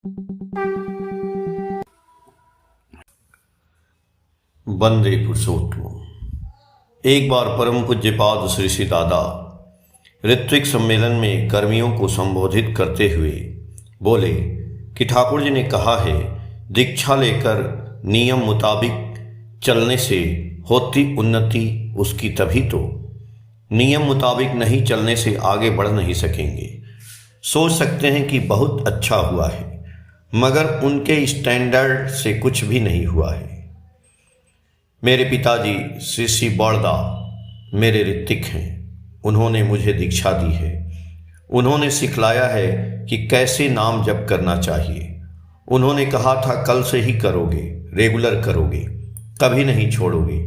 वंदे पुरुषोत्तम। एक बार परम पूज्यपाद श्री श्री दादा ऋत्विक सम्मेलन में कर्मियों को संबोधित करते हुए बोले कि ठाकुर जी ने कहा है, दीक्षा लेकर नियम मुताबिक चलने से होती उन्नति उसकी तभी तो। नियम मुताबिक नहीं चलने से आगे बढ़ नहीं सकेंगे। सोच सकते हैं कि बहुत अच्छा हुआ है, मगर उनके स्टैंडर्ड से कुछ भी नहीं हुआ है। मेरे पिताजी श्री श्री बड़दा मेरे ऋत्विक हैं। उन्होंने मुझे दीक्षा दी है। उन्होंने सिखलाया है कि कैसे नाम जप करना चाहिए। उन्होंने कहा था, कल से ही करोगे, रेगुलर करोगे, कभी नहीं छोड़ोगे।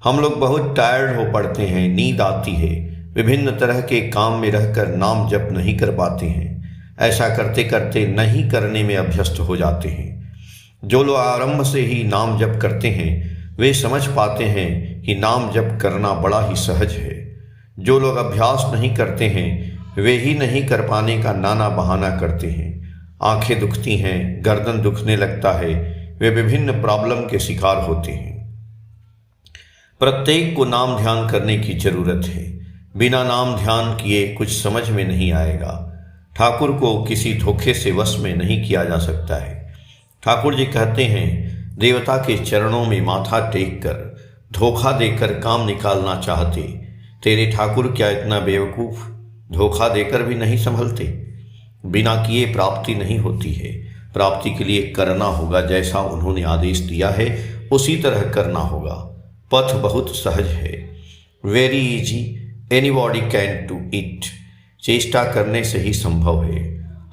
हम लोग बहुत टायर्ड हो पड़ते हैं, नींद आती है, विभिन्न तरह के काम में रहकर नाम जप नहीं कर पाते हैं। ऐसा करते करते नहीं करने में अभ्यस्त हो जाते हैं। जो लोग आरंभ से ही नाम जप करते हैं वे समझ पाते हैं कि नाम जप करना बड़ा ही सहज है। जो लोग अभ्यास नहीं करते हैं वे ही नहीं कर पाने का नाना बहाना करते हैं। आंखें दुखती हैं, गर्दन दुखने लगता है, वे विभिन्न प्रॉब्लम के शिकार होते हैं। प्रत्येक को नाम ध्यान करने की जरूरत है। बिना नाम ध्यान किए कुछ समझ में नहीं आएगा। ठाकुर को किसी धोखे से वश में नहीं किया जा सकता है। ठाकुर जी कहते हैं, देवता के चरणों में माथा टेक कर धोखा देकर काम निकालना चाहते, तेरे ठाकुर क्या इतना बेवकूफ़, धोखा देकर भी नहीं संभलते। बिना किए प्राप्ति नहीं होती है। प्राप्ति के लिए करना होगा, जैसा उन्होंने आदेश दिया है उसी तरह करना होगा। पथ बहुत सहज है, very easy, anybody can do it. चेष्टा करने से ही संभव है।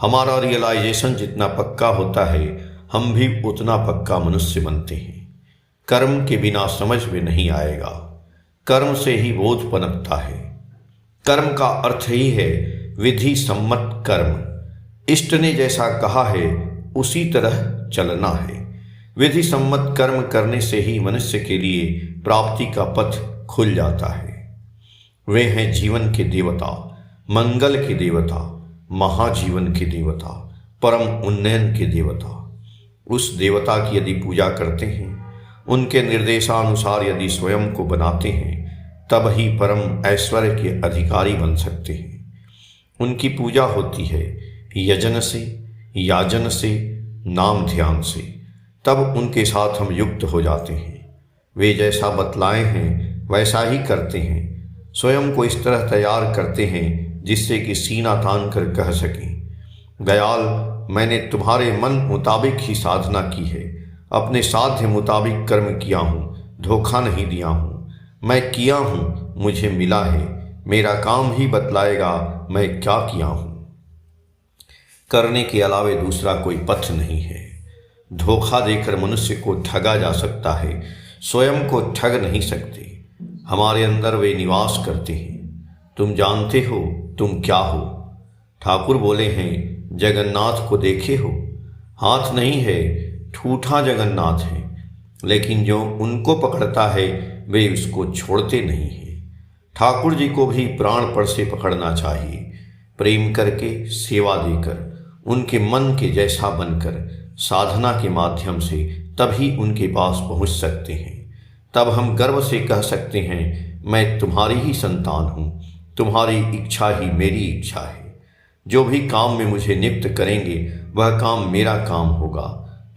हमारा रियलाइजेशन जितना पक्का होता है हम भी उतना पक्का मनुष्य बनते हैं। कर्म के बिना समझ में नहीं आएगा। कर्म से ही बोध पनपता है। कर्म का अर्थ ही है विधि सम्मत कर्म। इष्ट ने जैसा कहा है उसी तरह चलना है। विधि सम्मत कर्म करने से ही मनुष्य के लिए प्राप्ति का पथ खुल जाता है। वे हैं जीवन के देवता, मंगल के देवता, महाजीवन के देवता, परम उन्नयन के देवता। उस देवता की यदि पूजा करते हैं, उनके निर्देशानुसार यदि स्वयं को बनाते हैं, तब ही परम ऐश्वर्य के अधिकारी बन सकते हैं। उनकी पूजा होती है यजन से, याजन से, नाम ध्यान से। तब उनके साथ हम युक्त हो जाते हैं। वे जैसा बतलाए हैं वैसा ही करते हैं। स्वयं को इस तरह तैयार करते हैं जिससे कि सीना तान कर कह सकें, दयाल मैंने तुम्हारे मन मुताबिक ही साधना की है, अपने साध्य मुताबिक कर्म किया हूँ, धोखा नहीं दिया हूँ। मैं किया हूँ, मुझे मिला है, मेरा काम ही बतलाएगा मैं क्या किया हूँ। करने के अलावे दूसरा कोई पथ नहीं है। धोखा देकर मनुष्य को ठगा जा सकता है, स्वयं को ठग नहीं सकते। हमारे अंदर वे निवास करते हैं। तुम जानते हो तुम क्या हो। ठाकुर बोले हैं, जगन्नाथ को देखे हो, हाथ नहीं है, ठूठा जगन्नाथ है, लेकिन जो उनको पकड़ता है वे उसको छोड़ते नहीं हैं। ठाकुर जी को भी प्राणपण से पकड़ना चाहिए, प्रेम करके, सेवा देकर, उनके मन के जैसा बनकर, साधना के माध्यम से तभी उनके पास पहुंच सकते हैं। तब हम गर्व से कह सकते हैं, मैं तुम्हारी ही संतान हूँ, तुम्हारी इच्छा ही मेरी इच्छा है। जो भी काम में मुझे नियुक्त करेंगे वह काम मेरा काम होगा।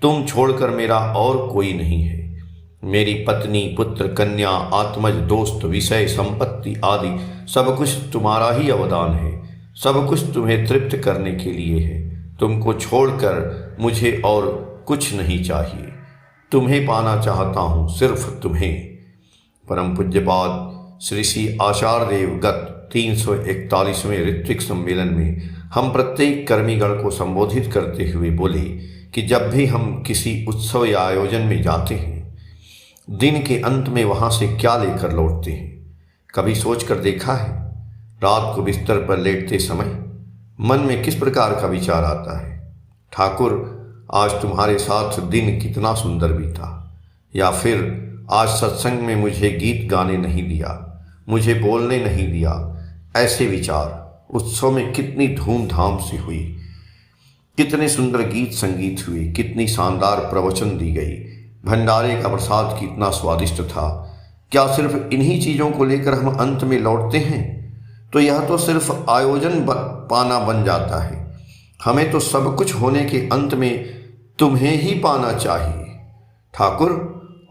तुम छोड़कर मेरा और कोई नहीं है। मेरी पत्नी, पुत्र, कन्या, आत्मज, दोस्त, विषय, संपत्ति आदि सब कुछ तुम्हारा ही अवदान है। सब कुछ तुम्हें तृप्त करने के लिए है। तुमको छोड़कर मुझे और कुछ नहीं चाहिए। तुम्हें पाना चाहता हूँ, सिर्फ तुम्हें। परम पूज्यपाद श्री श्री आचार्य देव गत 341वें ऋत्विक सम्मेलन में हम प्रत्येक कर्मीगण को संबोधित करते हुए बोले कि जब भी हम किसी उत्सव या आयोजन में जाते हैं, दिन के अंत में वहाँ से क्या लेकर लौटते हैं? कभी सोच कर देखा है? रात को बिस्तर पर लेटते समय मन में किस प्रकार का विचार आता है? ठाकुर, आज तुम्हारे साथ दिन कितना सुंदर बीता, या फिर आज सत्संग में मुझे गीत गाने नहीं दिया, मुझे बोलने नहीं दिया। ऐसे विचार उत्सव में कितनी धूमधाम से हुई। कितने सुंदर गीत संगीत हुए, कितनी शानदार प्रवचन दी गई, भंडारे का प्रसाद कितना स्वादिष्ट था। क्या सिर्फ इन्हीं चीज़ों को लेकर हम अंत में लौटते हैं? तो यह तो सिर्फ आयोजन पाना बन जाता है। हमें तो सब कुछ होने के अंत में तुम्हें ही पाना चाहिए ठाकुर,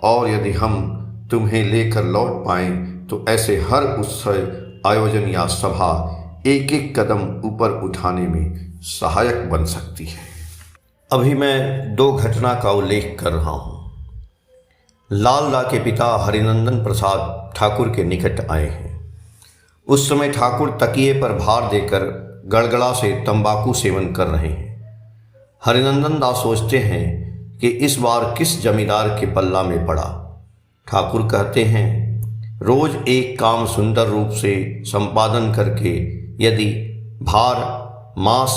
और यदि हम तुम्हें लेकर लौट पाएं तो ऐसे हर उत्सव, आयोजन या सभा एक एक कदम ऊपर उठाने में सहायक बन सकती है। अभी मैं 2 घटना का उल्लेख कर रहा हूँ। लालदा के पिता हरिनंदन प्रसाद ठाकुर के निकट आए हैं। उस समय ठाकुर तकिए पर भार देकर गड़गड़ा से तंबाकू सेवन कर रहे हैं। हरिनंदन दास सोचते हैं कि इस बार किस जमींदार के पल्ला में पड़ा। ठाकुर कहते हैं, रोज एक काम सुंदर रूप से संपादन करके यदि भार, मास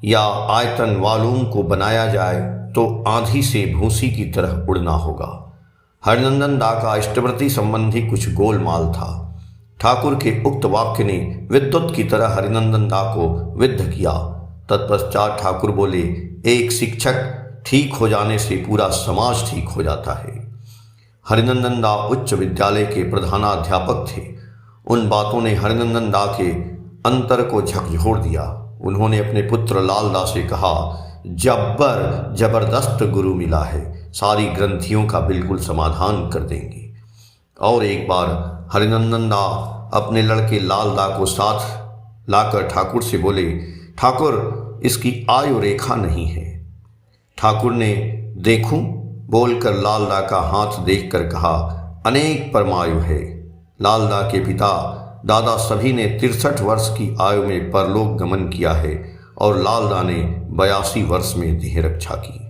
या आयतन वालूम को बनाया जाए तो आंधी से भूसी की तरह उड़ना होगा। हरिनंदन दा का इष्टवृत्ति संबंधी कुछ गोलमाल था। ठाकुर के उक्त वाक्य ने विद्युत की तरह हरिनंदन दा को विद्ध किया। तत्पश्चात ठाकुर बोले, एक शिक्षक ठीक हो जाने से पूरा समाज ठीक हो जाता है। हरिनंदन दा उच्च विद्यालय के प्रधानाध्यापक थे। उन बातों ने हरिनंदन दा के अंतर को झकझोर दिया। उन्होंने अपने पुत्र लालदा से कहा, जबरदस्त गुरु मिला है, सारी ग्रंथियों का बिल्कुल समाधान कर देंगे। और एक बार हरिनंदन दा अपने लड़के लालदा को साथ लाकर ठाकुर से बोले, ठाकुर इसकी आयु रेखा नहीं है। ठाकुर ने देखूं बोलकर लालदा का हाथ देखकर कहा, अनेक परमायु है। लालदा के पिता दादा सभी ने 63 वर्ष की आयु में परलोक गमन किया है और लालदा ने 82 वर्ष में देह रक्षा की।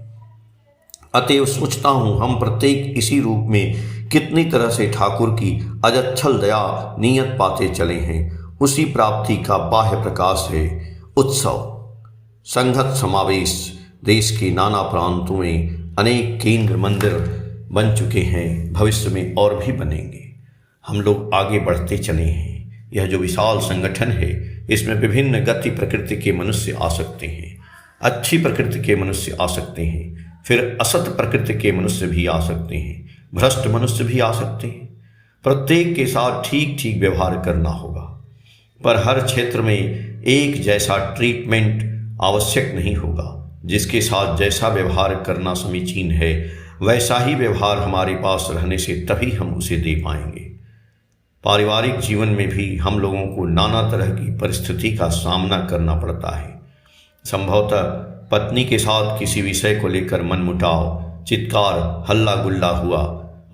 अतएव सोचता हूँ हम प्रत्येक इसी रूप में कितनी तरह से ठाकुर की अजच्छल दया नियत पाते चले हैं। उसी प्राप्ति का बाह्य प्रकाश है उत्सव, संघत समावेश। देश के नाना प्रांतों में अनेक केंद्र मंदिर बन चुके हैं, भविष्य में और भी बनेंगे। हम लोग आगे बढ़ते चले हैं। यह जो विशाल संगठन है, इसमें विभिन्न गति प्रकृति के मनुष्य आ सकते हैं, अच्छी प्रकृति के मनुष्य आ सकते हैं, फिर असत प्रकृति के मनुष्य भी आ सकते हैं, भ्रष्ट मनुष्य भी आ सकते हैं। प्रत्येक के साथ ठीक ठीक व्यवहार करना होगा, पर हर क्षेत्र में एक जैसा ट्रीटमेंट आवश्यक नहीं होगा। जिसके साथ जैसा व्यवहार करना समीचीन है, वैसा ही व्यवहार हमारे पास रहने से तभी हम उसे दे पाएंगे। पारिवारिक जीवन में भी हम लोगों को नाना तरह की परिस्थिति का सामना करना पड़ता है। संभवतः पत्नी के साथ किसी विषय को लेकर मनमुटाव, चित्कार, हल्ला गुल्ला हुआ।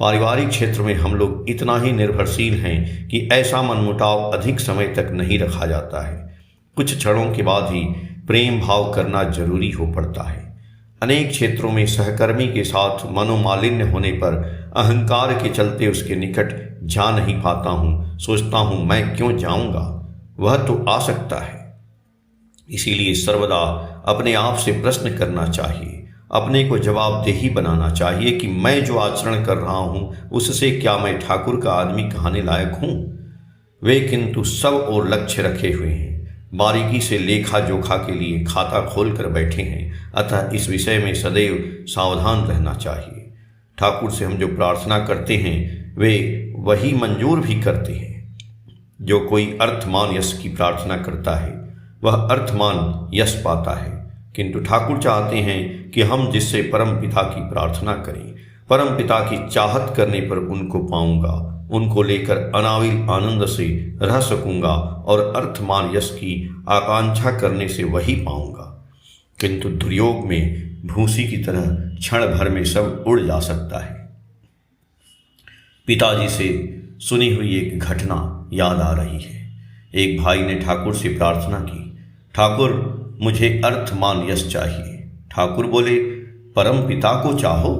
पारिवारिक क्षेत्र में हम लोग इतना ही निर्भरशील हैं कि ऐसा मनमुटाव अधिक समय तक नहीं रखा जाता है। कुछ क्षणों के बाद ही प्रेम भाव करना जरूरी हो पड़ता है। अनेक क्षेत्रों में सहकर्मी के साथ मनोमालिन्य होने पर अहंकार के चलते उसके निकट जा नहीं पाता हूँ। सोचता हूँ मैं क्यों जाऊँगा, वह तो आ सकता है। इसीलिए सर्वदा अपने आप से प्रश्न करना चाहिए, अपने को जवाबदेही बनाना चाहिए कि मैं जो आचरण कर रहा हूँ उससे क्या मैं ठाकुर का आदमी कहने लायक हूँ। वे किंतु सब और लक्ष्य रखे हुए हैं, बारीकी से लेखा जोखा के लिए खाता खोल कर बैठे हैं। अतः इस विषय में सदैव सावधान रहना चाहिए। ठाकुर से हम जो प्रार्थना करते हैं वे वही मंजूर भी करते हैं। जो कोई अर्थमान यश की प्रार्थना करता है वह अर्थमान यश पाता है, किंतु ठाकुर चाहते हैं कि हम जिससे परम पिता की प्रार्थना करें, परम पिता की चाहत करने पर उनको पाऊंगा, उनको लेकर अनाविल आनंद से रह सकूंगा और अर्थमान यश की आकांक्षा करने से वही पाऊंगा। किंतु दुर्योग में भूसी की तरह क्षण भर में सब उड़ जा सकता है। पिताजी से सुनी हुई एक घटना याद आ रही है। एक भाई ने ठाकुर से प्रार्थना की, ठाकुर मुझे अर्थमान यश चाहिए। ठाकुर बोले, परम पिता को चाहो।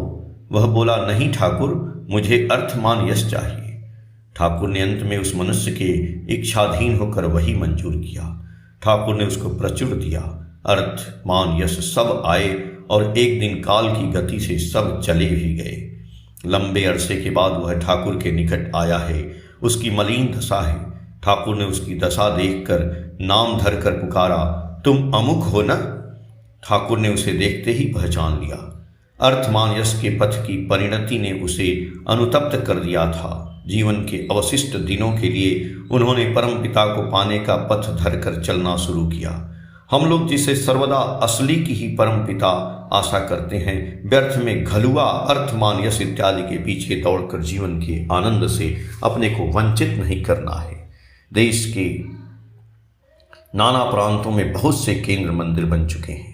वह बोला, नहीं ठाकुर, मुझे अर्थमान यश चाहिए। ठाकुर ने अंत में उस मनुष्य के इच्छाधीन होकर वही मंजूर किया। ठाकुर ने उसको प्रचुर दिया। अर्थ मान यश सब आए और एक दिन काल की गति से सब चले भी गए। लंबे अरसे के बाद वह ठाकुर के निकट आया है। उसकी मलिन दशा है। ठाकुर ने उसकी दशा देखकर नाम धरकर पुकारा, तुम अमुक हो ना? ठाकुर ने उसे देखते ही पहचान लिया। अर्थमान यश के पथ की परिणति ने उसे अनुतप्त कर दिया था। जीवन के अवशिष्ट दिनों के लिए उन्होंने परमपिता को पाने का पथ धरकर चलना शुरू किया। हम लोग जिसे सर्वदा असली की ही परमपिता आशा करते हैं, व्यर्थ में घलुआ अर्थमान यश इत्यादि के पीछे दौड़कर जीवन के आनंद से अपने को वंचित नहीं करना है। देश के नाना प्रांतों में बहुत से केंद्र मंदिर बन चुके हैं।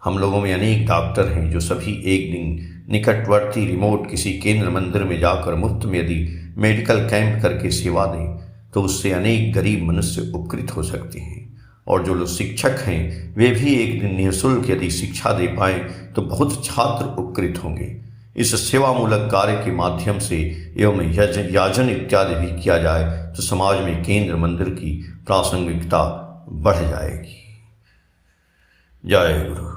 हम लोगों में अनेक डॉक्टर हैं जो सभी एक दिन निकटवर्ती रिमोट किसी केंद्र मंदिर में जाकर मुफ्त में यदि मेडिकल कैंप करके सेवा दें तो उससे अनेक गरीब मनुष्य उपकृत हो सकते हैं। और जो लोग शिक्षक हैं वे भी एक दिन निःशुल्क यदि शिक्षा दे पाएँ तो बहुत छात्र उपकृत होंगे। इस सेवामूलक कार्य के माध्यम से एवं याजन इत्यादि भी किया जाए तो समाज में केंद्र मंदिर की प्रासंगिकता बढ़ जाएगी। जय गुरु।